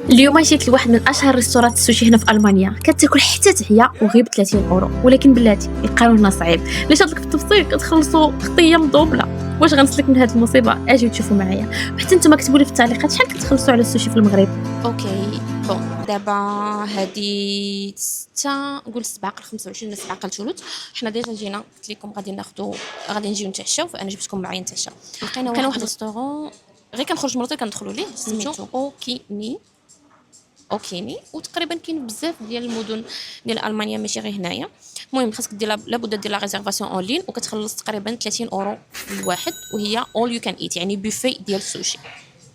اليوم جيت لواحد من اشهر ريستورات السوشي هنا في المانيا، كتاكل حتى تعيا وغير ب 30 اورو. ولكن بلاتي القانون صعيب، الا شاد لك في التفصيل كتخلصوا خطيه مدوبله. واش غنسلك من هذه المصيبه؟ اجيو تشوفوا معايا. وحتى نتوما كتبوا لي في التعليقات شحال كتخلصوا على السوشي في المغرب. اوكي بون دابا هادي 6 قول 7 قل 25 7 قل ثلث. حنا ديجا جينا قلت لكم غادي نجيو نتعشاو، فانا جبتكم معايا نتعشى. لقينا واحد ريستورون غير كنخرج مرتين كندخلوا ليه سميتو اوكيني وتقريبا كاين بزاف ديال المدن ديال المانيا ماشي غير هنايا. المهم خاصك دير لابد دير لا ريزيرفاسيون اون لين وكتخلص تقريبا 30 اورو الواحد، وهي اول يو كان ايت يعني بوفي ديال السوشي.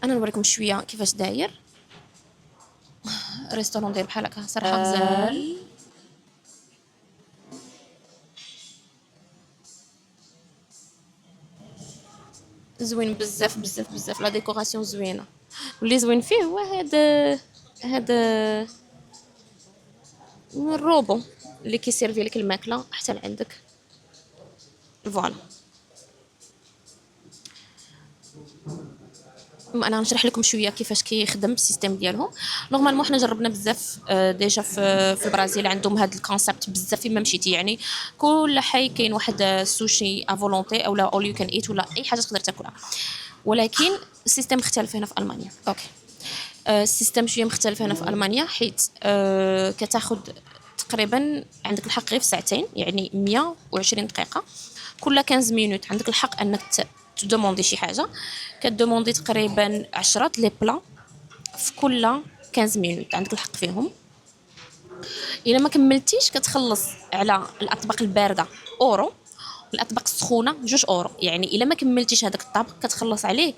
انا نوريكم شويه كيفاش داير ريستورون داير بحال هكا صراحه غزال. زوين بزاف بزاف بزاف، لا ديكوراسيون زوينه. واللي زوين فيه هو هذا الروبو اللي كيسيرفي لك الماكله حتى لعندك. فوالا انا غنشرح لكم شويه كيفاش كيخدم السيستم ديالهم. نورمالمون حنا جربنا بزاف ديجا في البرازيل عندهم هذا الكونسيبت بزاف فيما مشيتي، يعني كل حي كاين واحد السوشي ا فولونتي او لا اول يو كان ايت ولا اي حاجه تقدر تاكلها. ولكن السيستم مختلف هنا في المانيا. اوكي السيستم شويه مختلف هنا في المانيا، حيت كتاخذ تقريبا عندك الحق غير في ساعتين، يعني 120 دقيقه. كل 15 مينوت عندك الحق انك تدوموندي شي حاجه. كدوموندي تقريبا 10 لي بلا في كل 15 مينوت عندك الحق فيهم. الا ما كملتيش كتخلص على الاطباق البارده اورو، الاطباق السخونه 2 اورو. يعني الا ما كملتيش هذاك الطبق كتخلص عليه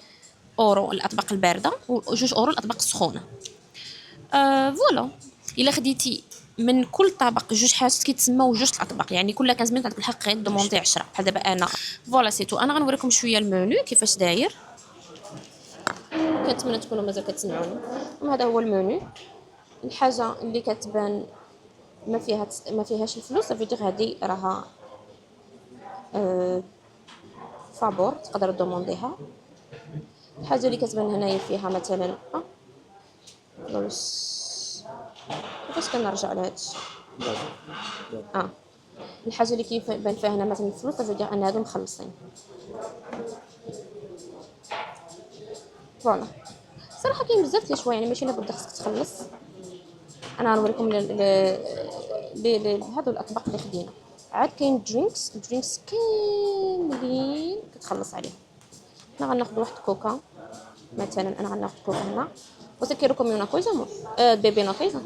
اورو الاطباق البارده و2 اورو الاطباق السخونه. فوالا الا خديتي من كل طبق 2 حاجات كيتسموا 2 الاطباق، يعني كل 15 مينوت عندك الحق غير دوموندي 10 بحال دابا انا. فوالا سيتو انا غنوريكم شويه المنيو كيفاش داير. كنتمنى تكونوا مازال كتسمعوني. هذا هو المنيو. الحاجه اللي كتبان ما فيهاش الفلوس صافي هذه راها فابور تقدر دومونديها. الحاجه اللي كتبان هنايا فيها مثلا كيفاش كنرجع لهذا الشيء. الحاجه اللي كيبان فيها هنا مثلا الفلوس صافي ان هادو مخلصين. فوالا صراحه كاين بزاف ديال شويه، يعني ماشي لابد خصك تخلص. انا غنوريكم هادو الاطباق اللي خدينا. عاد كاين درينكس كاملين كتخلص عليهم. حنا غناخذ واحد كوكا مثلا، انا غناخذ كوكا هنا. Você quer comer uma coisa, amor? Beber uma coisa?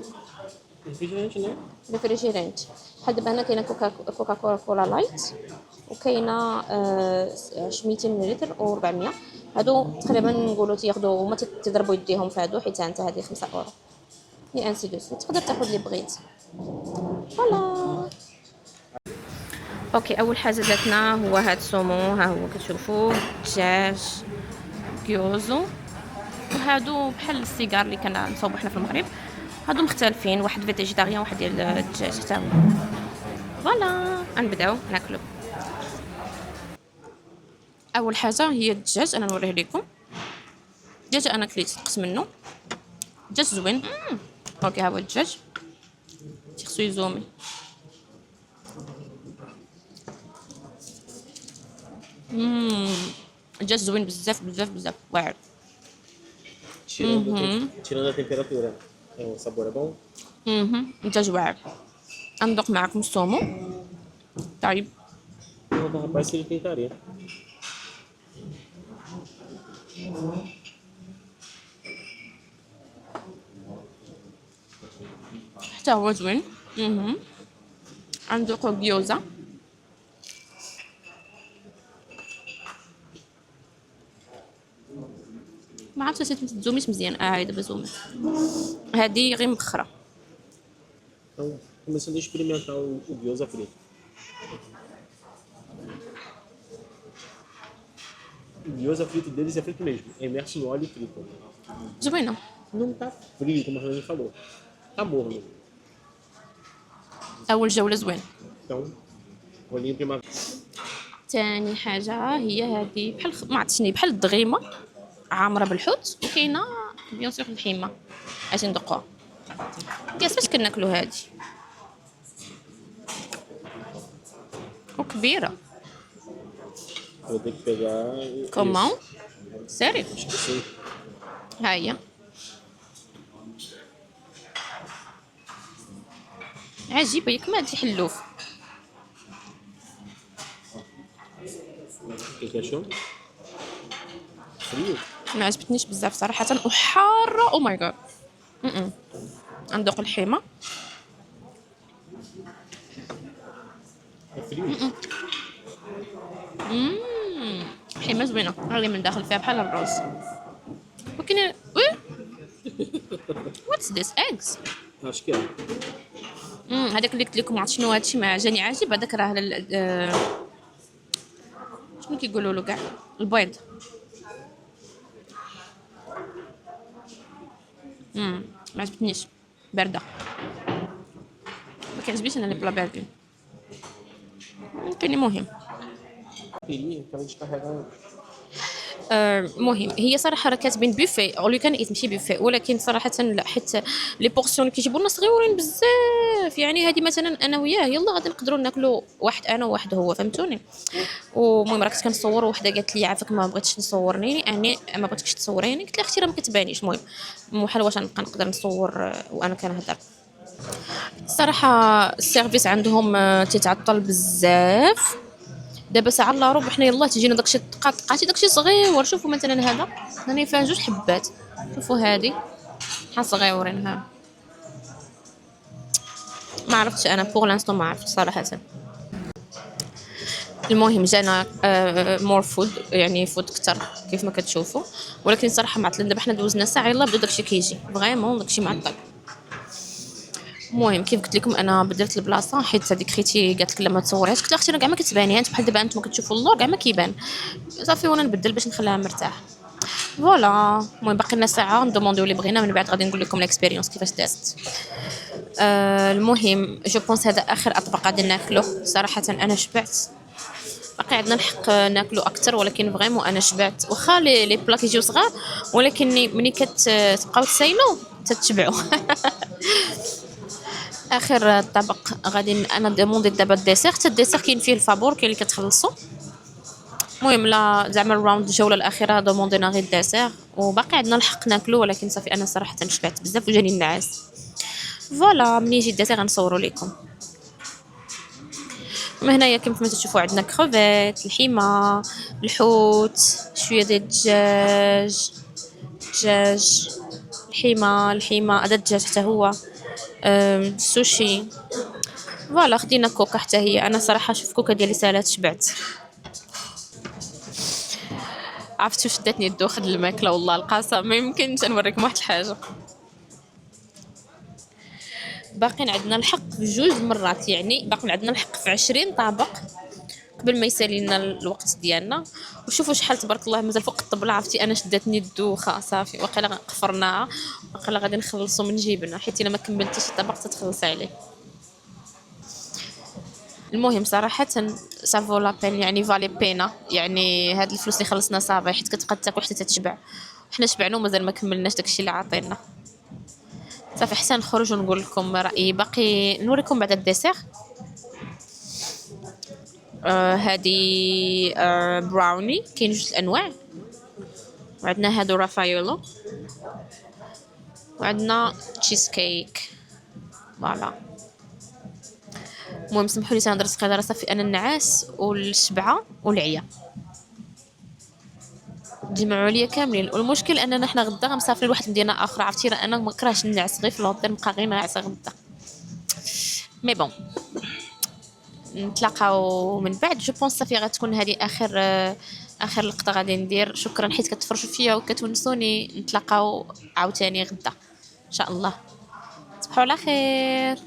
Refrigerante, né? ريفريجيرانت. بحال دابا هنا كاينه كوكا كولا لايت، وكاينه 200 ملل و 400. هادو تقريبا نقولوا تياخذوا هما تضربوا يديهم في هادو، حيت انت هذه 5 اورو ني انسي دو سويت. تقدر تاخذ اللي بغيت. فوالا اوكي اول حاجه درتنا هو هاد السومو، ها هو كتشوفوا دجاج كيوزو. وهادو بحال السيجار اللي كنصاوبو حنا في المغرب. هادو مختلفين، واحد فيجيتاريان واحد ديال الدجاج حتى هو. فوالا غنبداو ناكلو. اول حاجه هي الدجاج، انا نوريه لكم. الدجاج انا كليت نقص منه، دجاج زوين. اوكي ها هو الدجاج خصو يزومي. الدجاج زوين بزاف بزاف بزاف واعر. Tirando a temperatura, o sabor é bom? الدجاج واعر. ندوق معكم السومو. طيب Não, rapaz, se ele tentaria. حتى هو زوين. ندوقو الجيوزا. ما عرفتش حسيت متزوميش مزيان. هاي دابا زومت، هادي غير مبخره. Então, começando a experimentar o gyoza frito. O gyoza frito deles é frito mesmo, é imerso no óleo frito. زوينه. Não tá frio, como a Rani falou. Tá morno. اول جوله زوين. Então, olhinho primavera. ثاني حاجه هي هذه بحال ما عرفتش شنو، بحال الدغيمه عامره بالحوت، وكاينه بيان سور الحمه. اجي ندقوها. كاس باش كناكلو هادي وكبيره Eu vou ter que pegar. كومون سيري. Esqueci. ها هي عجيبه ياك ما هادي حلوف. O que que achou? Frio? ما عجبتنيش بزاف صراحه وحاره. او ماي جاد. ندوق الحيمه. É frio? حيمه زوينه هذه من داخل فيها بحال الرز. ولكن وي واتس ذيس ايجز. Acho que é. هذاك اللي قلت لكم عرفت شنو هادشي ما جاني عاجب. هذاك راه شنو كيقولوا له كاع البيض. ما عجبتنيش بارده. ما كيعجبنيش انا لي بلا باردين. كاين مهم. Queria, acabei de descarregar. مهم هي صراحه راه كاتبين بوفي او لو كان ماشي بوفي ولكن صراحه لا حيت لي بورسيون اللي كيجيبوا لنا صغيورين بزاف. يعني هذه مثلا انا وياه يلا غادي نقدروا ناكلوا واحد انا وواحد هو فهمتوني. ومهم راه كنت كنصور وحده قالت لي عافاك ما بغيتش تصورني يعني ما بغيتكش تصوريني. قلت لها اختي راه ما كتبانيش. المهم بحال واش نبقى نقدر نصور وانا كنهضر. الصراحه السيرفيس عندهم تيتعطل بزاف. دابا ساعه الا ربع حنا يلاه تجينا داكشي طقاطقاتي داكشي صغيور. شوفوا مثلا هذا هاني فيها 2 حبات. شوفوا هذه شحال صغيورين. ها ما عرفتش انا بوغ لانستون ما عرفتش صراحه. المهم جانا مور فود يعني فود كتر كيف ما كتشوفوا. ولكن صراحه معطلين. دابا حنا دوزنا ساعه يلاه بدا داكشي كيجي فريمون داكشي معطل. المهم كيف قلت لكم انا بدلت البلاصه حيت هذيك خيتي قالت لك لا ما تصوريهاش. قلت لها اختي راه كاع ما كتباني انت بحال دابا انتم كتشوفوا اللور كاع ما كيبان صافي وانا نبدل باش نخليها مرتاح. فوالا المهم باقي لنا ساعه ندومونديو اللي بغينا من بعد غادي نقول لكم الاكسبيريونس كيفاش دازت. المهم جو بونس هذا اخر اطبق غادي ناكلوه. صراحه انا شبعت. باقي عندنا الحق ناكلو اكثر ولكن فريمون انا شبعت. واخا لي بلا كيجيو صغار ولكن ملي كتبقاو تساينو تتشبعوا. اخر طبق غادي انا دوموندي دابا الديسير. حتى الديسير كاين فيه الفابور كاين اللي كتخلصوا. المهم لا زعما الراوند الجوله الاخيره دوموندينا غير الديسير وباقي عندنا الحق ناكلو ولكن صافي انا صراحه شبعت بزاف وجاني النعاس. فوالا ملي يجي الديسير غنصوروا لكم. من هنايا كما تشوفوا عندنا كروفيت الحيمه الحوت شويه ديال الدجاج الحيمه هذا الدجاج حتى هو السوشي. فوالا خدينا كوكا حتى هي. انا صراحه شوف كوكا ديالي سالات شبعت. عرفتوا شدتني الدوخه ديال الماكله والله القاسم ما يمكنش نوريكم واحد الحاجه. باقي عندنا الحق بجوج مرات يعني باقي عندنا الحق في 20 طابق قبل ما يسالي لنا الوقت ديالنا. وشوفوا شحال تبارك الله مازال فوق الطبله. عرفتي انا شدتني الدوخه صافي واقيلا قفرناها واقيلا غادي نخلصوا من جيبنا حيت الا ما كملتيش الطبق تتخلص عليه. المهم صراحه سافو لا بين يعني فالي بينا يعني هاد الفلوس اللي خلصنا صافي حيت كتبقى تاكل حتى تتشبع. حنا شبعنا ومازال ما كملناش داكشي اللي عاطينا. صافي حتى نخرج ونقول لكم رايي. باقي نوريكم بعد الديسير. هذه براوني كاين جوج الانواع. وعندنا هادو رافايولو وعندنا تشيز كيك. فوالا المهم سمحوا لي تنهضر صغيره صافي انا النعاس والشبعه والعيا تجمعوا ليا كاملين. والمشكل اننا حنا غدا غنسافرين لواحد المدينه اخرى. عرفتي راه انا ما كرهتش النعس غير في الهوتيل نبقى غير ناعسه غدا. مي بون نتلاقاو من بعد. جو بونس صافي غتكون هذه اخر لقطه غادي ندير. شكرا حيت كتفرجوا فيا وكتونسوني. نتلاقاو عاوتاني غدا ان شاء الله. تصبحوا على خير.